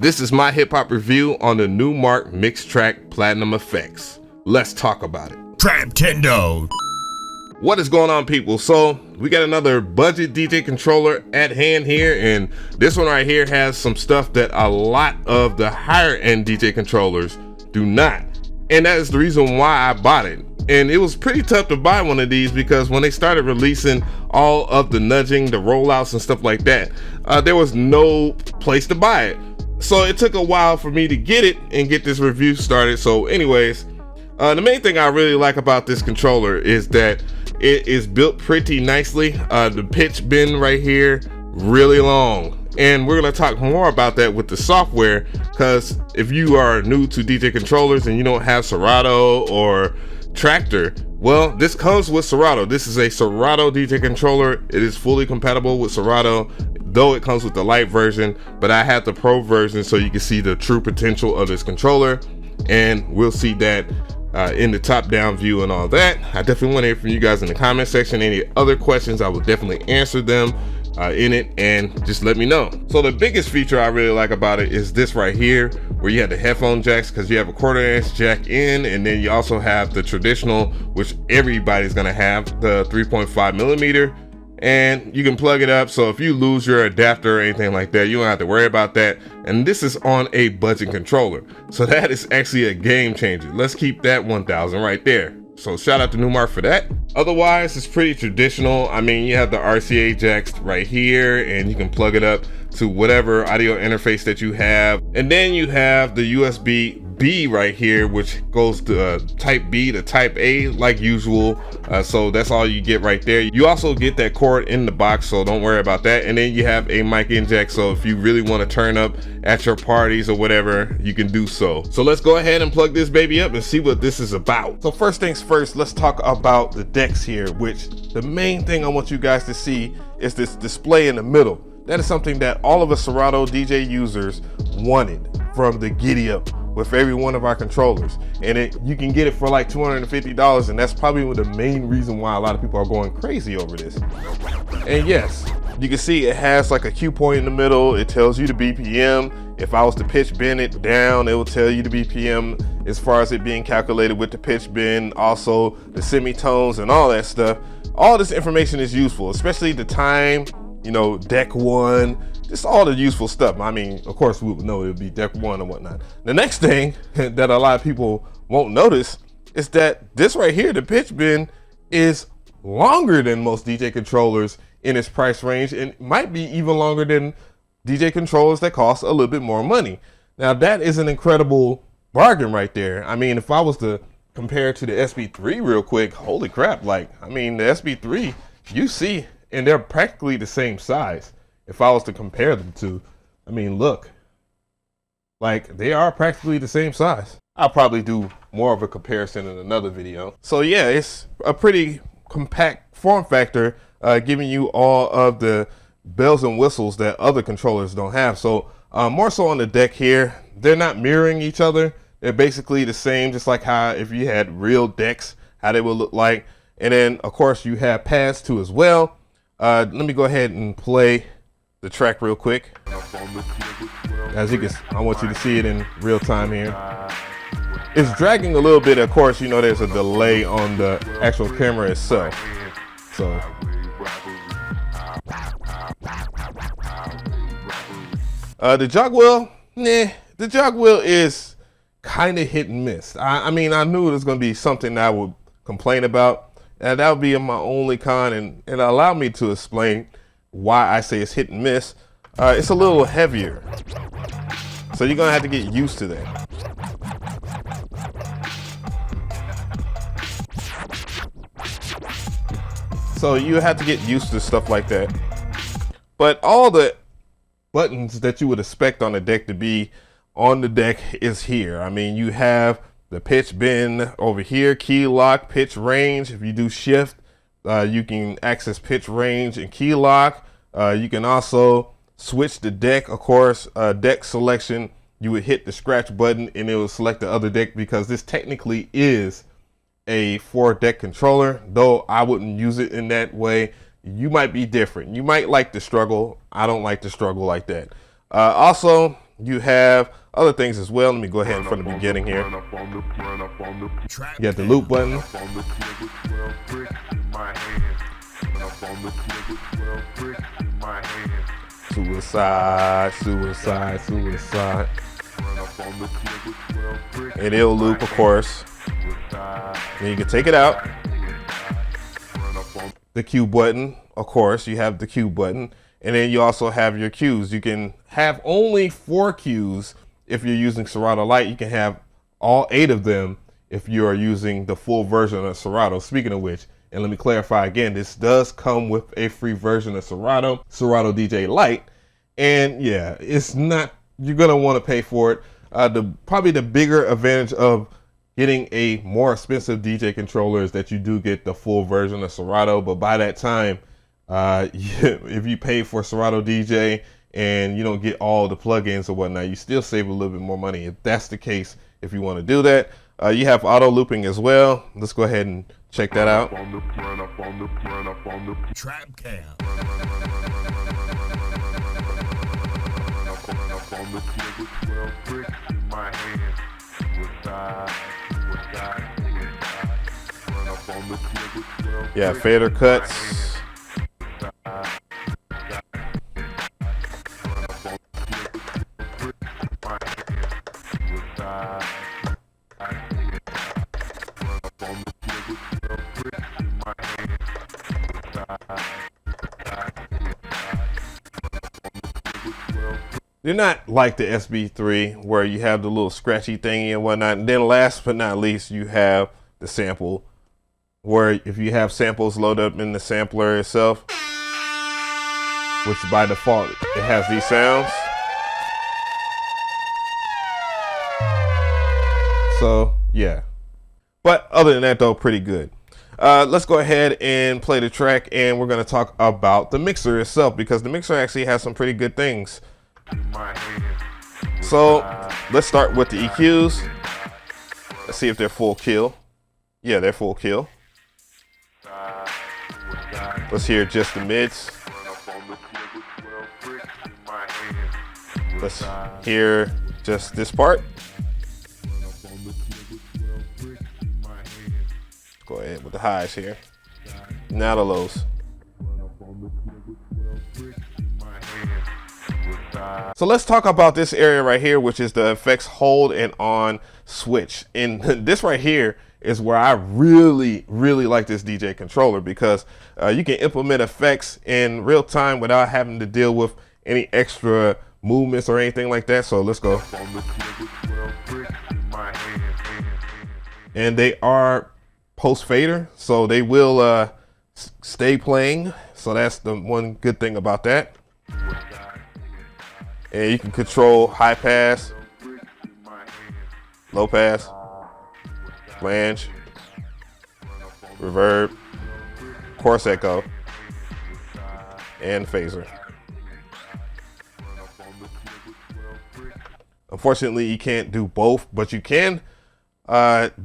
This is my hip hop review on the Numark Mixtrack Platinum Effects. Let's talk about it. Traptendo. What is going on, people? So we got another budget DJ controller at hand here, and this one right here has some stuff that a lot of the higher end DJ controllers do not, and that is the reason why I bought it. And it was pretty tough to buy one of these because when they started releasing all of the nudging, the rollouts and stuff like that, there was no place to buy it. So it took a while for me to get it and get this review started. So anyways, the main thing I really like about this controller is that it is built pretty nicely. The pitch bend right here, really long. And we're gonna talk more about that with the software, because if you are new to DJ controllers and you don't have Serato or Tractor, well, this comes with Serato. This is a Serato DJ controller. It is fully compatible with Serato, though it comes with the light version, but I have the pro version so you can see the true potential of this controller, and we'll see that in the top down view and all that. I definitely want to hear from you guys in the comment section. Any other questions, I will definitely answer them in it, and just let me know. So the biggest feature I really like about it is this right here, where you have the headphone jacks, because you have a 1/4 inch jack in, and then you also have the traditional, which everybody's gonna have, the 3.5 millimeter, and you can plug it up. So if you lose your adapter or anything like that, you don't have to worry about that. And this is on a budget controller, so that is actually a game changer. Let's keep that 1,000 right there. So shout out to Numark for that. Otherwise, it's pretty traditional. I mean, you have the RCA jacks right here, and you can plug it up to whatever audio interface that you have. And then you have the USB-B right here, which goes to type B to type A like usual. So that's all you get right there. You also get that cord in the box, so don't worry about that. And then you have a mic in jack, so if you really want to turn up at your parties or whatever, you can do so. So let's go ahead and plug this baby up and see what this is about. So first things first, let's talk about the decks here, which the main thing I want you guys to see is this display in the middle. That is something that all of us Serato DJ users wanted from the giddy up with every one of our controllers, and you can get it for like $250, and that's probably the main reason why a lot of people are going crazy over this. And yes, you can see it has like a cue point in the middle. It tells you the BPM. If I was to pitch bend it down, it will tell you the BPM as far as it being calculated with the pitch bend, also the semitones and all that stuff. All this information is useful, especially the time, you know, deck one, just all the useful stuff. I mean, of course we would know it would be deck one and whatnot. The next thing that a lot of people won't notice is that this right here, the pitch bend, is longer than most DJ controllers in its price range, and might be even longer than DJ controllers that cost a little bit more money. Now that is an incredible bargain right there. I mean, if I was to compare it to the SB3 real quick, holy crap, like, I mean, the SB3, you see, and they're practically the same size. If I was to compare them to, I mean, look, like they are practically the same size. I'll probably do more of a comparison in another video. So yeah, it's a pretty compact form factor, giving you all of the bells and whistles that other controllers don't have. So more so on the deck here, they're not mirroring each other. They're basically the same, just like how if you had real decks, how they would look like. And then of course you have pads too as well. Let me go ahead and play the track real quick. As you can, I want you to see it in real time here. It's dragging a little bit. Of course, you know, there's a delay on the actual camera itself. So the jog wheel, the jog wheel is kind of hit and miss. I mean, I knew it was going to be something that I would complain about. And that would be my only con, and allow me to explain why I say it's hit and miss. It's a little heavier, so you're gonna have to get used to that. So you have to get used to stuff like that. But all the buttons that you would expect on the deck to be on the deck is here. I mean, you have the pitch bend over here, key lock, pitch range. If you do shift, you can access pitch range and key lock. You can also switch the deck. Of course, deck selection, you would hit the scratch button and it will select the other deck, because this technically is a 4-deck controller, though I wouldn't use it in that way. You might be different. You might like the struggle. I don't like the struggle like that. Also, you have other things as well. Let me go ahead from the beginning here. You got the loop button. Suicide, suicide, suicide. And it'll loop, of course. Then you can take it out. The Q button, of course, you have the Q button. And then you also have your cues. You can have only 4 cues if you're using Serato Lite. You can have all 8 of them if you are using the full version of Serato. Speaking of which, and let me clarify again, this does come with a free version of Serato DJ Lite. And yeah, it's not, you're gonna want to pay for it. Probably the bigger advantage of getting a more expensive DJ controller is that you do get the full version of Serato, but by that time, if you pay for Serato DJ and you don't get all the plugins or whatnot, you still save a little bit more money. If that's the case, if you want to do that, you have auto looping as well. Let's go ahead and check that out. Trap cam. Yeah, fader cuts. They're not like the SB3 where you have the little scratchy thingy and whatnot. And then last but not least, you have the sample, where if you have samples loaded up in the sampler itself, which by default, it has these sounds. So yeah, but other than that though, pretty good. Let's go ahead and play the track, and we're going to talk about the mixer itself, because the mixer actually has some pretty good things. So let's start with the EQs. Let's see if they're full kill. Yeah, they're full kill. Let's hear just the mids. Let's hear just this part. Go ahead with the highs here. Now the lows. So let's talk about this area right here, which is the effects hold and on switch. And this right here is where I really like this DJ controller, because you can implement effects in real time without having to deal with any extra movements or anything like that. So let's go. And they are post fader, so they will stay playing. So that's the one good thing about that. And you can control high pass, low pass, flange, reverb, coarse echo, and phaser. Unfortunately, you can't do both, but you can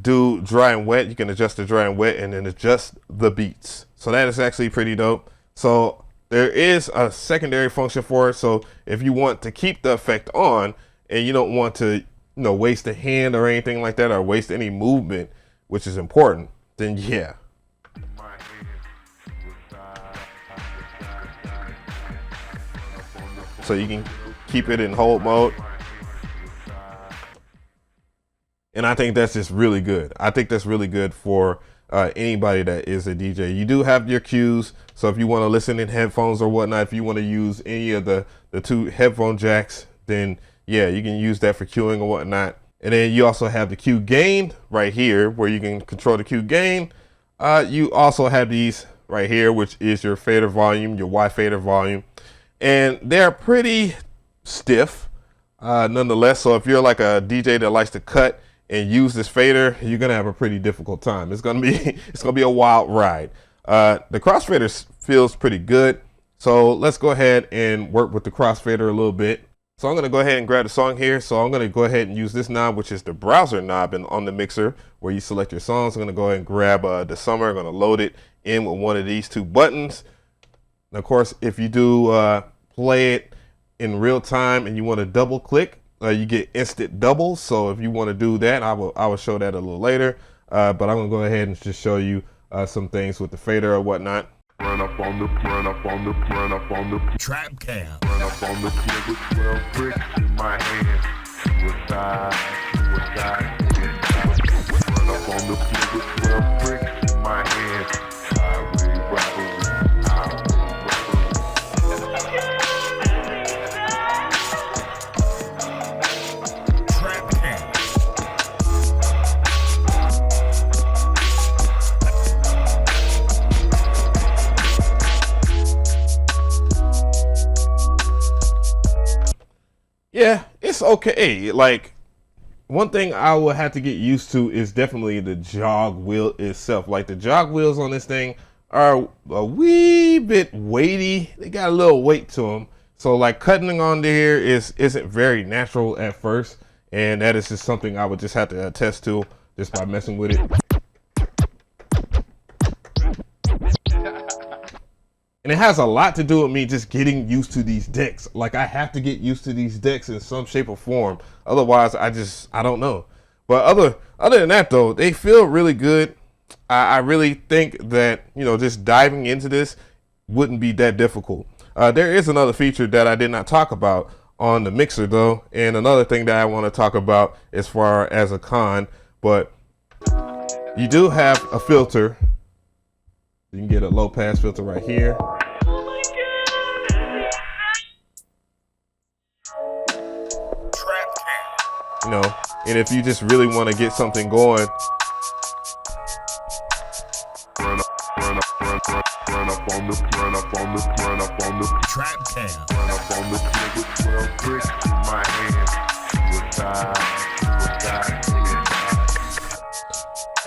do dry and wet. You can adjust the dry and wet and then adjust the beats. So that is actually pretty dope. So there is a secondary function for it. So if you want to keep the effect on and you don't want to, waste a hand or anything like that, or waste any movement, which is important, then yeah. So you can keep it in hold mode. And I think that's just really good. I think that's really good for anybody that is a DJ. You do have your cues. So if you want to listen in headphones or whatnot, if you want to use any of the 2 headphone jacks, then yeah, you can use that for cueing or whatnot. And then you also have the cue gain right here, where you can control the cue gain. You also have these right here, which is your fader volume, your Y fader volume. And they're pretty stiff nonetheless. So if you're like a DJ that likes to cut and use this fader, you're gonna have a pretty difficult time. It's gonna be a wild ride. The crossfader feels pretty good, so let's go ahead and work with the crossfader a little bit. So I'm gonna go ahead and grab the song here. So I'm gonna go ahead and use this knob, which is the browser knob on the mixer, where you select your songs. I'm gonna go ahead and grab the summer. I'm gonna load it in with one of these 2 buttons. And of course, if you do play it in real time and you want to double click, you get instant doubles. So if you want to do that, I will show that a little later. But I'm gonna go ahead and just show you some things with the fader or whatnot. Run up on the trap cam. Run up on the clip with 12 bricks in my hand. Suicide. Run up on the clip with 12 bricks in my hand. Highway robbery. Trap cam. Yeah, it's okay. Like, one thing I will have to get used to is definitely the jog wheel itself. Like, the jog wheels on this thing are a wee bit weighty. They got a little weight to them. So like cutting on there isn't very natural at first. And that is just something I would just have to attest to just by messing with it. And it has a lot to do with me just getting used to these decks. Like, I have to get used to these decks in some shape or form. Otherwise, I don't know. But other than that, though, they feel really good. I really think that, you know, just diving into this wouldn't be that difficult. There is another feature that I did not talk about on the mixer, though. And another thing that I want to talk about as far as a con. But you do have a filter. You can get a low pass filter right here. You know, and if you just really want to get something going, Run up on the trap cam. Run up on the clip with 12 bricks in my hand.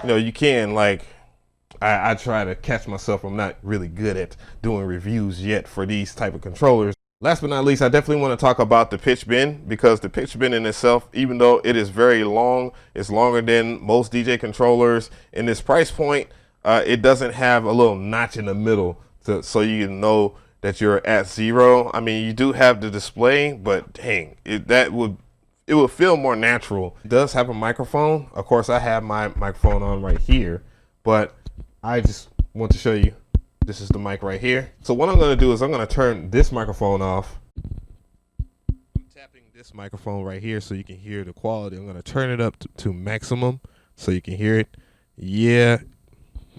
you know, you can, like, I try to catch myself. I'm not really good at doing reviews yet for these type of controllers. Last but not least, I definitely want to talk about the pitch bend, because the pitch bend in itself, even though it is very long, it's longer than most DJ controllers. In this price point, it doesn't have a little notch in the middle so you can know that you're at 0. I mean, you do have the display, but dang, it would feel more natural. It does have a microphone. Of course, I have my microphone on right here, but I just want to show you. This is the mic right here. So what I'm going to do is I'm going to turn this microphone off. I'm tapping this microphone right here so you can hear the quality. I'm going to turn it up to maximum so you can hear it. Yeah.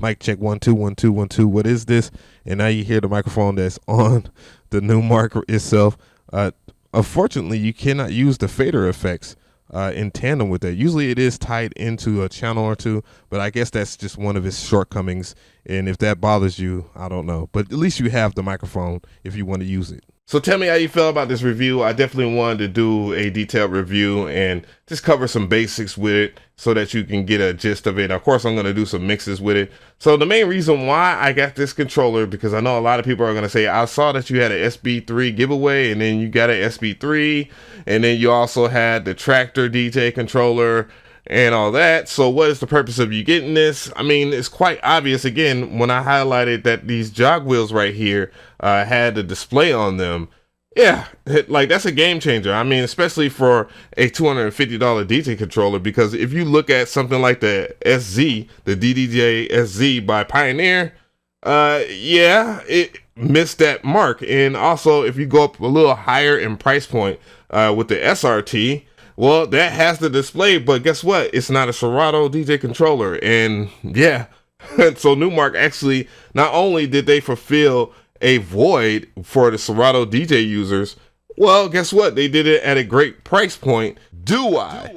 Mic check 1 2 1 2 1 2. What is this? And now you hear the microphone that's on the Numark itself. Unfortunately, you cannot use the fader effects in tandem with that. Usually it is tied into a channel or two, but I guess that's just one of its shortcomings. And if that bothers you, I don't know. But at least you have the microphone if you want to use it. So tell me how you feel about this review. I definitely wanted to do a detailed review and just cover some basics with it so that you can get a gist of it. Of course, I'm going to do some mixes with it. So the main reason why I got this controller, because I know a lot of people are going to say, I saw that you had an SB3 giveaway, and then you got an SB3, and then you also had the Tractor DJ controller and all that. So what is the purpose of you getting this? I mean, it's quite obvious. Again, when I highlighted that these jog wheels right here had the display on them, yeah, like that's a game changer. I mean, especially for a $250 DJ controller, because if you look at something like the SZ, the DDJ SZ by Pioneer, yeah, it missed that mark. And also, if you go up a little higher in price point with the SRT, well, that has the display, but guess what? It's not a Serato DJ controller. And yeah, so Numark actually, not only did they fulfill a void for the Serato DJ users, well, guess what? They did it at a great price point. Do I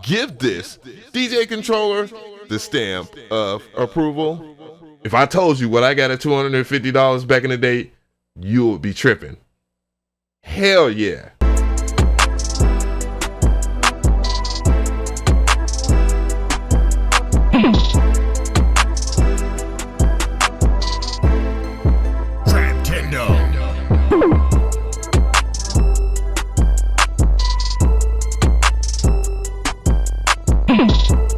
give this DJ controller the stamp of approval? If I told you what I got at $250 back in the day, you would be tripping. Hell yeah.